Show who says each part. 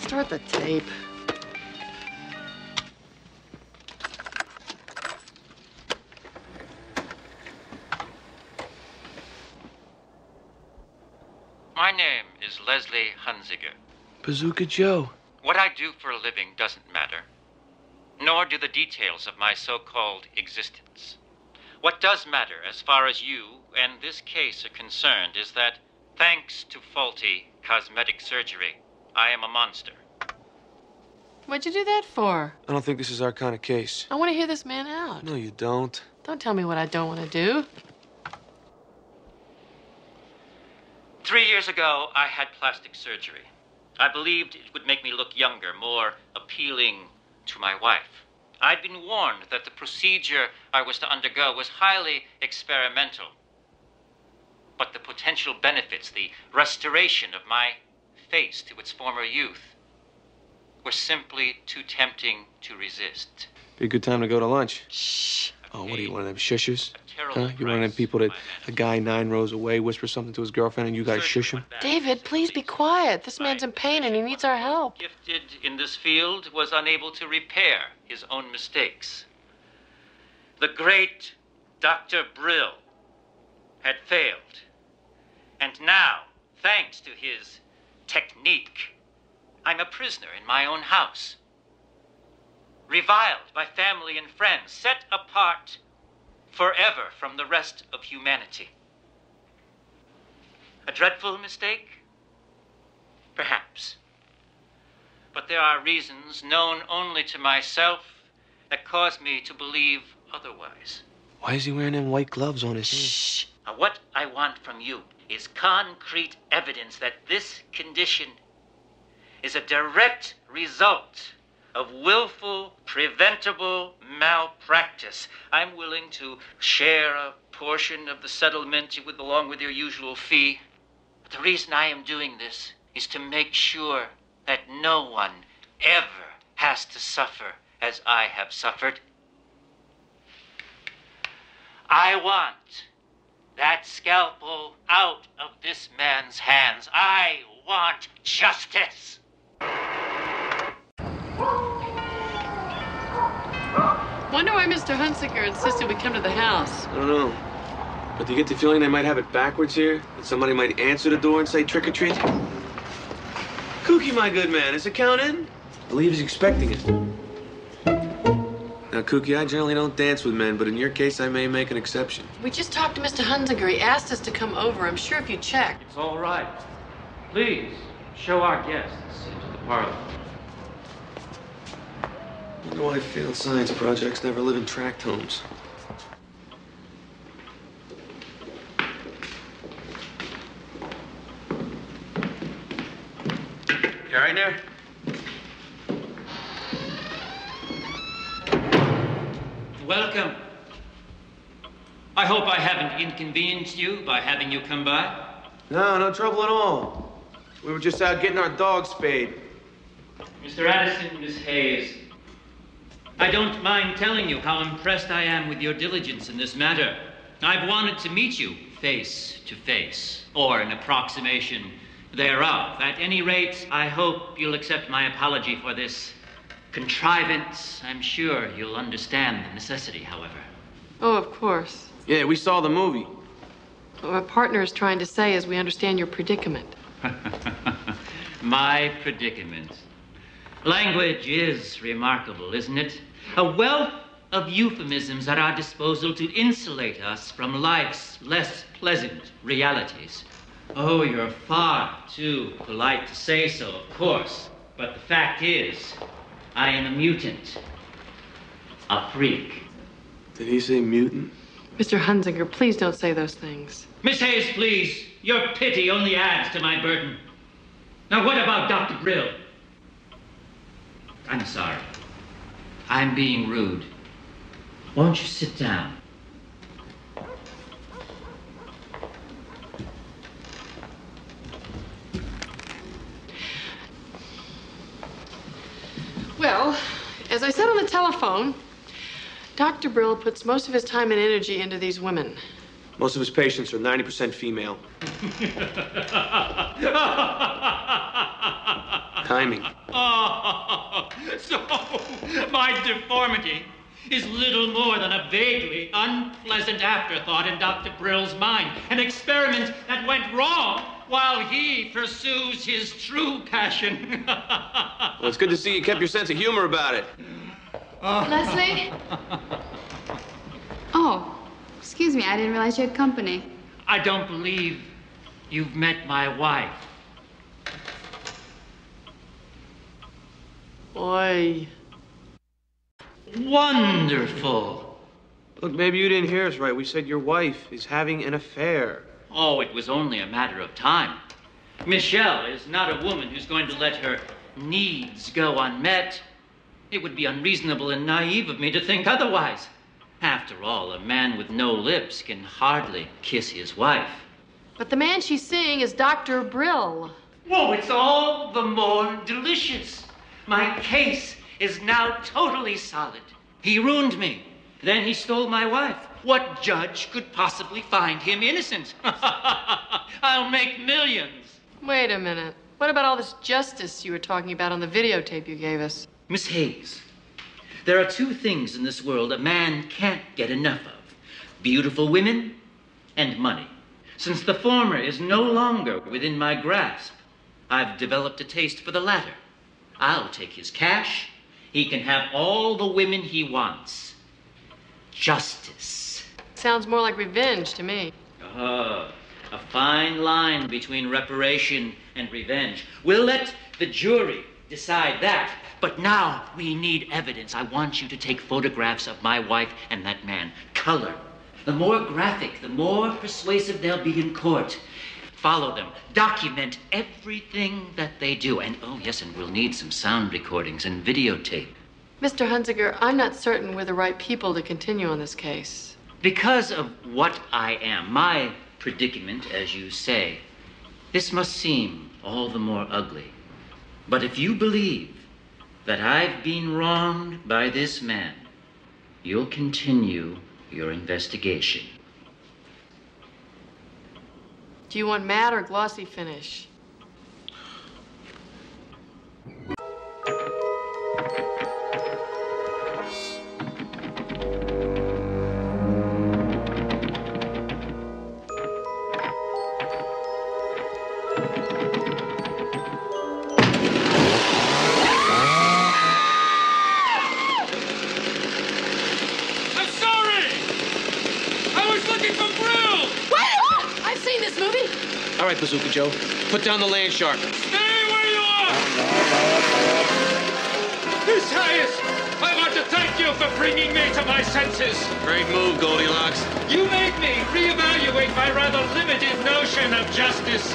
Speaker 1: Start the tape.
Speaker 2: My name is Leslie Hunziger.
Speaker 3: Bazooka Joe.
Speaker 2: What I do for a living doesn't matter, nor do the details of my so-called existence. What does matter, as far as you and this case are concerned, is that, thanks to faulty cosmetic surgery, I am a monster.
Speaker 1: What'd you do that for?
Speaker 3: I don't think this is our kind of case.
Speaker 1: I want to hear this man out.
Speaker 3: No, you don't.
Speaker 1: Don't tell me what I don't want to do.
Speaker 2: 3 years ago, I had plastic surgery. I believed it would make me look younger, more appealing to my wife. I'd been warned that the procedure I was to undergo was highly experimental. But the potential benefits, the restoration of my face to its former youth, were simply too tempting to resist.
Speaker 3: Be a good time to go to lunch.
Speaker 1: Shh.
Speaker 3: Oh, what are you, one of them shushers?
Speaker 2: Huh?
Speaker 3: You one of them people that a guy 9 rows away whispers something to his girlfriend and you gotta shush him?
Speaker 1: David, please be quiet. This man's in pain and he needs our help.
Speaker 2: Gifted in this field was unable to repair his own mistakes. The great Dr. Brill had failed. And now, thanks to his technique, I'm a prisoner in my own house. Reviled by family and friends, set apart forever from the rest of humanity. A dreadful mistake? Perhaps. But there are reasons known only to myself that cause me to believe otherwise.
Speaker 3: Why is he wearing them white gloves on his hands?
Speaker 1: Shh.
Speaker 2: Now, what I want from you is concrete evidence that this condition is a direct result of willful, preventable malpractice. I'm willing to share a portion of the settlement along with your usual fee. But the reason I am doing this is to make sure that no one ever has to suffer as I have suffered. I want that scalpel out of this man's hands. I want justice.
Speaker 1: Wonder why Mr. Hunziger insisted we come to the house.
Speaker 3: I don't know. But do you get the feeling they might have it backwards here? That somebody might answer the door and say trick or treat? Kooky, my good man, is the count in? I believe he's expecting it. Now, Kooky, I generally don't dance with men, but in your case, I may make an exception.
Speaker 1: We just talked to Mr. Hunziger. He asked us to come over. I'm sure if you checked.
Speaker 2: It's all right. Please, show our guests into the parlor.
Speaker 3: I wonder why failed science projects never live in tract homes. You all right there?
Speaker 2: Welcome. I hope I haven't inconvenienced you by having you come by.
Speaker 3: No trouble at all. We were just out getting our dogs spayed.
Speaker 2: Mr. Addison, Miss Hayes, I don't mind telling you how impressed I am with your diligence in this matter. I've wanted to meet you face to face, or an approximation thereof. At any rate, I hope you'll accept my apology for this contrivance. I'm sure you'll understand the necessity, however.
Speaker 1: Oh, of course.
Speaker 3: Yeah, we saw the movie.
Speaker 1: What my partner is trying to say is we understand your predicament.
Speaker 2: My predicament. Language is remarkable, isn't it? A wealth of euphemisms at our disposal to insulate us from life's less pleasant realities. Oh, you're far too polite to say so, of course. But the fact is, I am a mutant. A freak.
Speaker 3: Did he say mutant?
Speaker 1: Mr. Hunziger, please don't say those things.
Speaker 2: Miss Hayes, please. Your pity only adds to my burden. Now, what about Dr. Brill? I'm sorry. I'm being rude. Won't you sit down?
Speaker 1: Well, as I said on the telephone, Dr. Brill puts most of his time and energy into these women.
Speaker 3: Most of his patients are 90% female. Timing.
Speaker 4: Oh, so my deformity is little more than a vaguely unpleasant afterthought in Dr. Brill's mind. An experiment that went wrong while he pursues his true passion.
Speaker 3: Well, it's good to see you kept your sense of humor about it.
Speaker 5: Leslie? Oh, excuse me, I didn't realize you had company.
Speaker 4: I don't believe you've met my wife.
Speaker 1: Oi.
Speaker 4: Wonderful.
Speaker 3: Look, maybe you didn't hear us right. We said your wife is having an affair.
Speaker 4: Oh, it was only a matter of time. Michelle is not a woman who's going to let her needs go unmet. It would be unreasonable and naive of me to think otherwise. After all, a man with no lips can hardly kiss his wife.
Speaker 1: But the man she's seeing is Dr. Brill.
Speaker 4: Oh, it's all the more delicious. My case is now totally solid. He ruined me. Then he stole my wife. What judge could possibly find him innocent? I'll make millions.
Speaker 1: Wait a minute. What about all this justice you were talking about on the videotape you gave us?
Speaker 4: Miss Hayes, there are two things in this world a man can't get enough of: beautiful women and money. Since the former is no longer within my grasp, I've developed a taste for the latter. I'll take his cash. He can have all the women he wants. Justice.
Speaker 1: Sounds more like revenge to me.
Speaker 4: A fine line between reparation and revenge. We'll let the jury decide that. But now we need evidence. I want you to take photographs of my wife and that man. Color. The more graphic, the more persuasive they'll be in court. Follow them. Document everything that they do. And, oh, yes, and we'll need some sound recordings and videotape.
Speaker 1: Mr. Hunziger, I'm not certain we're the right people to continue on this case.
Speaker 4: Because of what I am, my predicament, as you say, this must seem all the more ugly. But if you believe that I've been wronged by this man, you'll continue your investigation.
Speaker 1: Do you want matte or glossy finish?
Speaker 3: All right, Bazooka Joe. Put down the land shark.
Speaker 6: Stay where you are! His Highness, I want to thank you for bringing me to my senses.
Speaker 3: Great move, Goldilocks.
Speaker 6: You made me reevaluate my rather limited notion of justice.